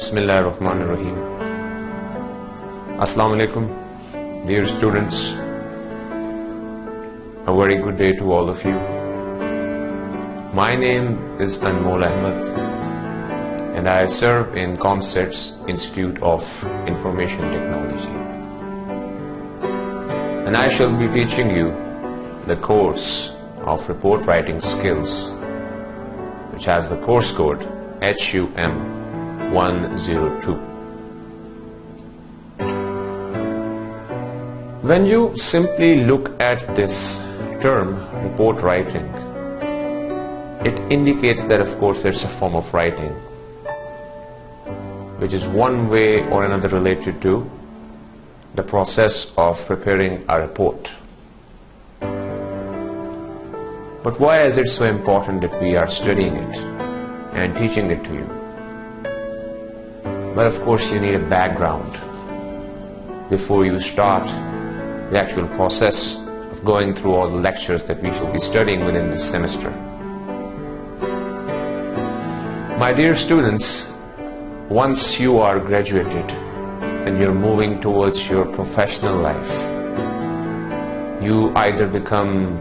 Bismillahirrahmanirrahim. Assalamu alaikum, dear students. A very good day to all of you. My name is Anmol Ahmed and I serve in ComSet's Institute of Information Technology. And I shall be teaching you the course of report writing skills, which has the course code HUM 102. When you simply look at this term report writing, it indicates that of course it's a form of writing which is one way or another related to the process of preparing a report. But why is it so important that we are studying it and teaching it to you? Well, of course, you need a background before you start the actual process of going through all the lectures that we shall be studying within this semester. My dear students, once you are graduated and you're moving towards your professional life, you either become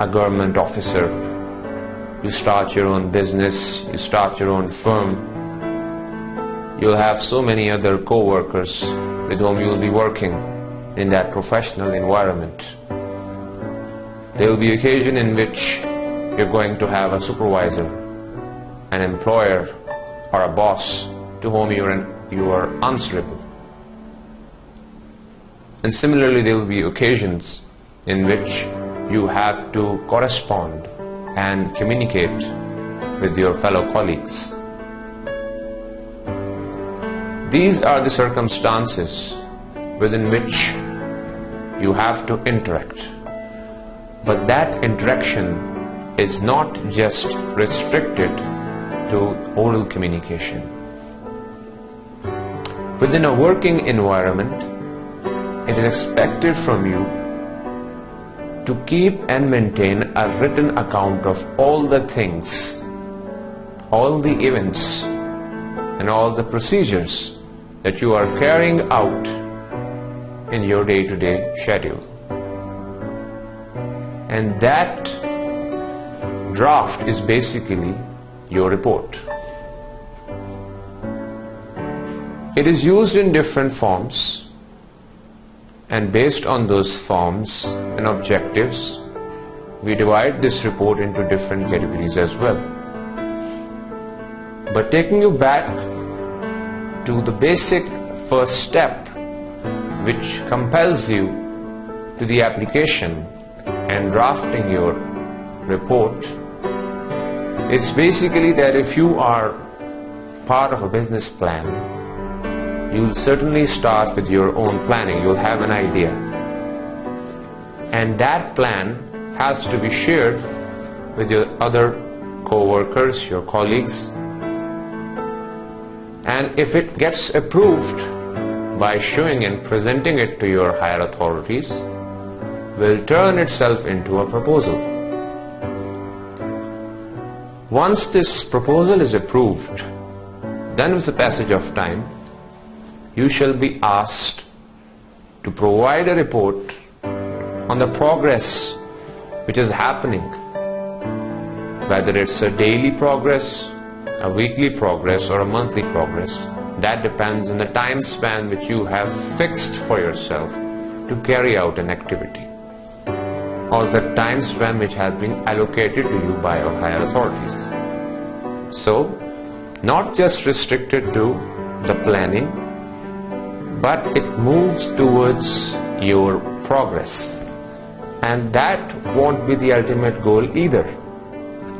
a government officer, you start your own business, you start your own firm, you'll have so many other co-workers with whom you'll be working in that professional environment. There will be occasion in which you're going to have a supervisor, an employer, or a boss to whom you are answerable. And similarly, there will be occasions in which you have to correspond and communicate with your fellow colleagues. These are the circumstances within which you have to interact. But that interaction is not just restricted to oral communication. Within a working environment, it is expected from you to keep and maintain a written account of all the things, all the events, and all the procedures that you are carrying out in your day-to-day schedule. And that draft is basically your report. It is used in different forms, and based on those forms and objectives, we divide this report into different categories as well. But taking you back to the basic first step which compels you to the application and drafting your report, it's basically that if you are part of a business plan, you'll certainly start with your own planning. You'll have an idea, and that plan has to be shared with your other co-workers, your colleagues, and if it gets approved by showing and presenting it to your higher authorities, will turn itself into a proposal. Once this proposal is approved, then with the passage of time, you shall be asked to provide a report on the progress which is happening, whether it's a daily progress, a weekly progress, or a monthly progress. That depends on the time span which you have fixed for yourself to carry out an activity, or the time span which has been allocated to you by your higher authorities. So, not just restricted to the planning, but it moves towards your progress. And that won't be the ultimate goal either,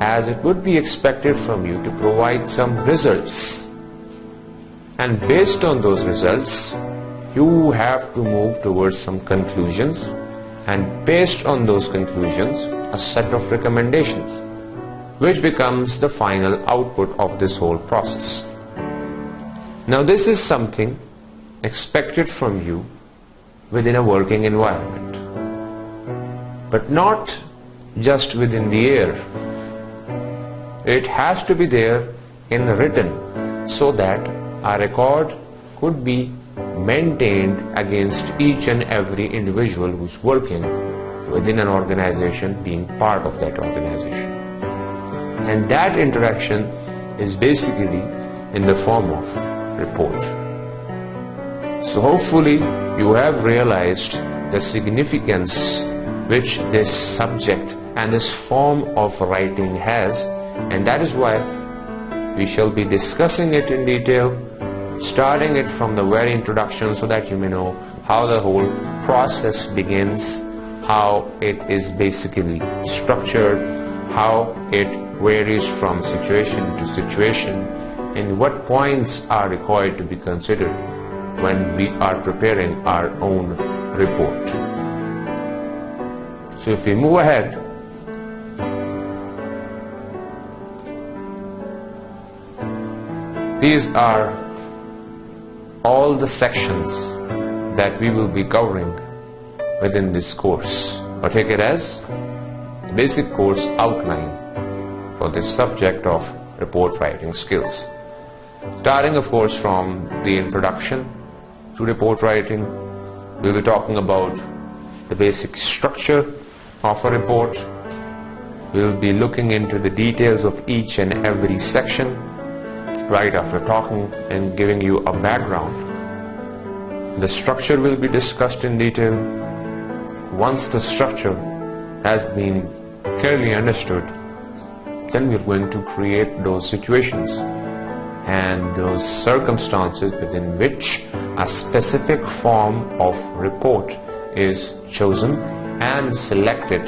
as it would be expected from you to provide some results. And based on those results, you have to move towards some conclusions, and based on those conclusions, a set of recommendations, which becomes the final output of this whole process. Now, this is something expected from you within a working environment, but not just within the air. It has to be there in written, so that a record could be maintained against each and every individual who's working within an organization, being part of that organization. And that interaction is basically in the form of report. So hopefully you have realized the significance which this subject and this form of writing has, and that is why we shall be discussing it in detail, starting it from the very introduction, so that you may know how the whole process begins, how it is basically structured, how it varies from situation to situation, and what points are required to be considered when we are preparing our own report. So if we move ahead, these are all the sections that we will be covering within this course, or take it as the basic course outline for this subject of report writing skills. Starting of course from the introduction to report writing, we'll be talking about the basic structure of a report. We'll be looking into the details of each and every section right after talking and giving you a background. The structure will be discussed in detail. Once the structure has been clearly understood, then we're going to create those situations and those circumstances within which a specific form of report is chosen and selected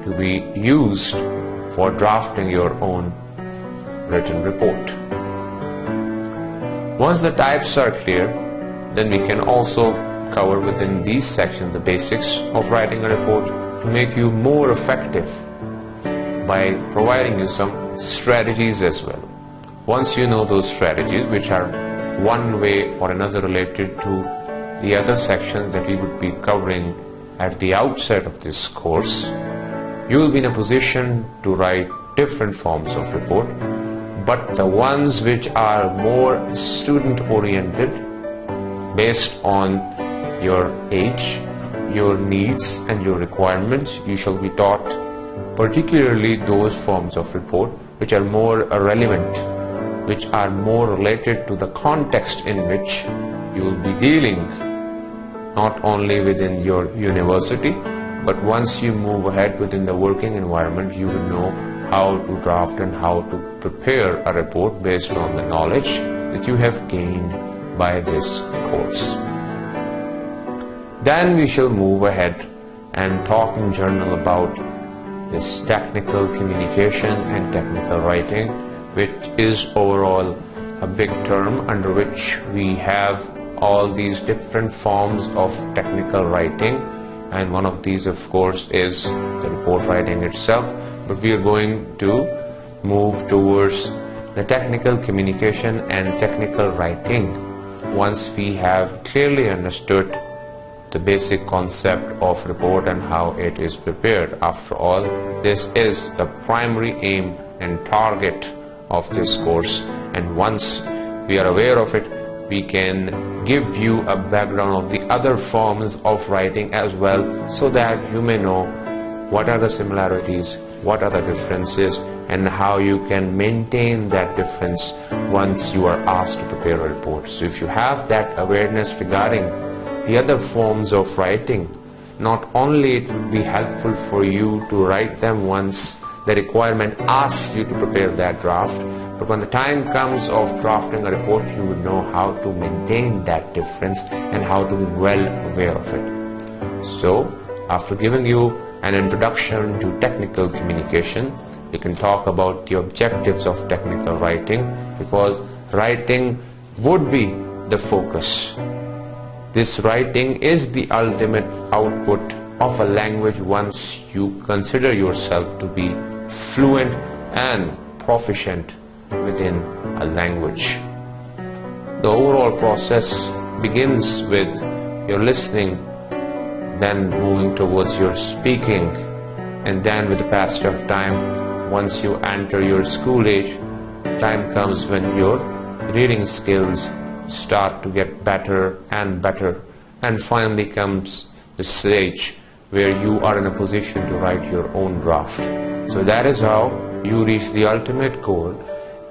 to be used for drafting your own written report. Once the types are clear, then we can also cover within these sections the basics of writing a report to make you more effective by providing you some strategies as well. Once you know those strategies, which are one way or another related to the other sections that we would be covering at the outset of this course, you will be in a position to write different forms of report, but the ones which are more student oriented, based on your age, your needs and your requirements, you shall be taught particularly those forms of report which are more relevant, which are more related to the context in which you will be dealing, not only within your university, but once you move ahead within the working environment, you will know how to draft and how to prepare a report based on the knowledge that you have gained by this course. Then we shall move ahead and talk in general about this technical communication and technical writing, which is overall a big term under which we have all these different forms of technical writing, and one of these of course is the report writing itself, but we are going to move towards the technical communication and technical writing once we have clearly understood the basic concept of report and how it is prepared. After all, this is the primary aim and target of this course, and once we are aware of it, we can give you a background of the other forms of writing as well, so that you may know what are the similarities, what are the differences, and how you can maintain that difference once you are asked to prepare a report. So if you have that awareness regarding the other forms of writing, not only it would be helpful for you to write them once the requirement asks you to prepare that draft, but when the time comes of drafting a report, you will know how to maintain that difference and how to be well aware of it. So after giving you an introduction to technical communication, we can talk about the objectives of technical writing, because writing would be the focus. This writing is the ultimate output of a language once you consider yourself to be fluent and proficient within a language. The overall process begins with your listening, then moving towards your speaking, and then with the passage of time, once you enter your school age, time comes when your reading skills start to get better and better, and finally comes the stage where you are in a position to write your own draft. So that is how you reach the ultimate goal,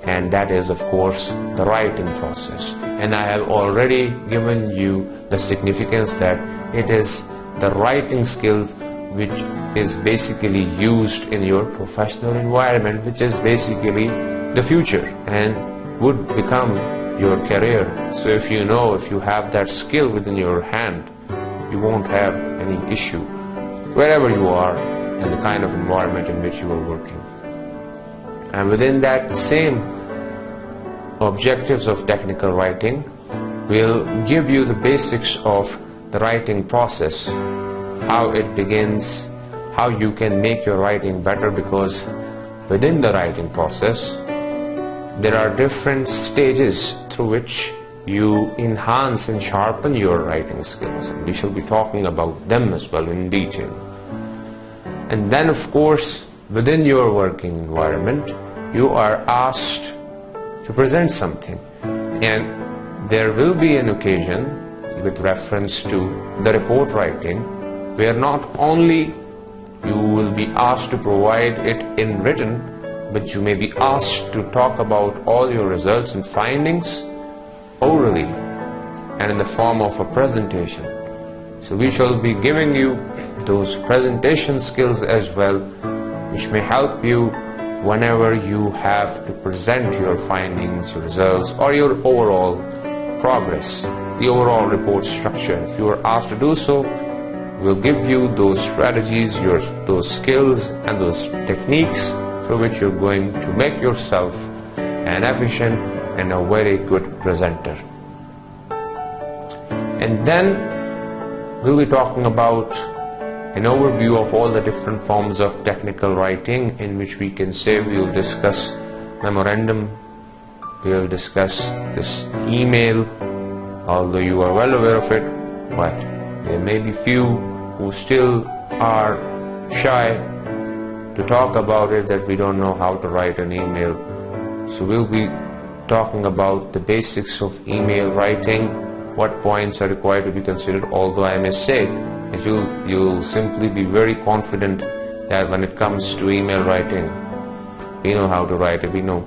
and that is, of course, the writing process. And I have already given you the significance that it is the writing skills which is basically used in your professional environment, which is basically the future and would become your career. So if you have that skill within your hand, you won't have any issue wherever you are and the kind of environment in which you are working. And within that same objectives of technical writing will give you the basics of the writing process, how it begins, how you can make your writing better, because within the writing process there are different stages through which you enhance and sharpen your writing skills, and we shall be talking about them as well in detail. And then, of course, within your working environment you are asked to present something, and there will be an occasion with reference to the report writing where not only you will be asked to provide it in written, but you may be asked to talk about all your results and findings orally and in the form of a presentation. So we shall be giving you those presentation skills as well, which may help you whenever you have to present your findings, your results, or your overall progress, the overall report structure. If you are asked to do so, we'll give you those strategies, those skills and those techniques through which you're going to make yourself an efficient and a very good presenter. And then we'll be talking about an overview of all the different forms of technical writing, in which we can say we'll discuss memorandum, we'll discuss this email, although you are well aware of it, but there may be few who still are shy to talk about it, that we don't know how to write an email. So we'll be talking about the basics of email writing, what points are required to be considered, although I may say that you'll simply be very confident that when it comes to email writing, we know how to write it, we know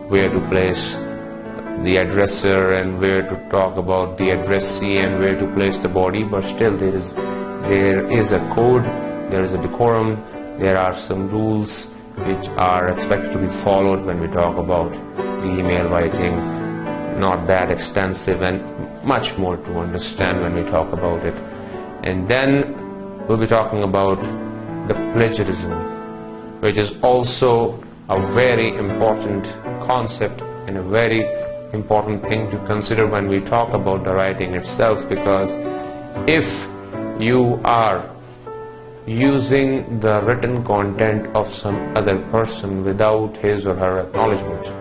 where to place the addresser and where to talk about the addressee and where to place the body, but still there is a code, there is a decorum, there are some rules which are expected to be followed when we talk about the email writing. Not that extensive and much more to understand when we talk about it. And then we'll be talking about the plagiarism, which is also a very important concept and a very important thing to consider when we talk about the writing itself, because if you are using the written content of some other person without his or her acknowledgement,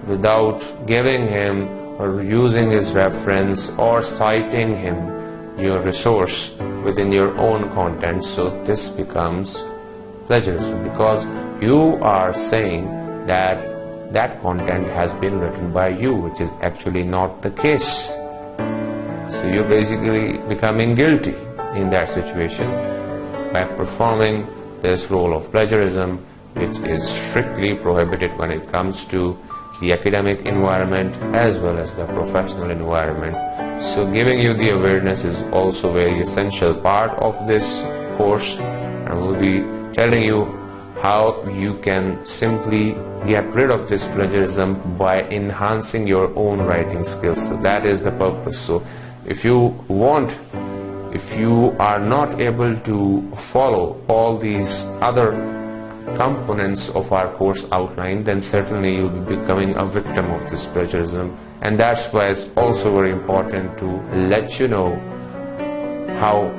without giving him or using his reference or citing him your resource within your own content, so this becomes plagiarism, because you are saying that that content has been written by you, which is actually not the case. So you're basically becoming guilty in that situation by performing this role of plagiarism, which is strictly prohibited when it comes to the academic environment as well as the professional environment. So giving you the awareness is also a very essential part of this course, and we'll be telling you how you can simply get rid of this plagiarism by enhancing your own writing skills. So that is the purpose. So if you are not able to follow all these other components of our course outline, then certainly you'll be becoming a victim of this plagiarism. And that's why it's also very important to let you know how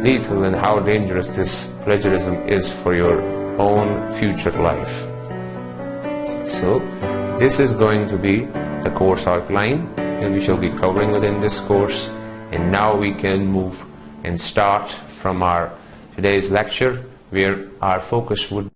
lethal and how dangerous this plagiarism is for your own future life. So this is going to be the course outline that we shall be covering within this course. And now we can move and start from our today's lecture, where our focus would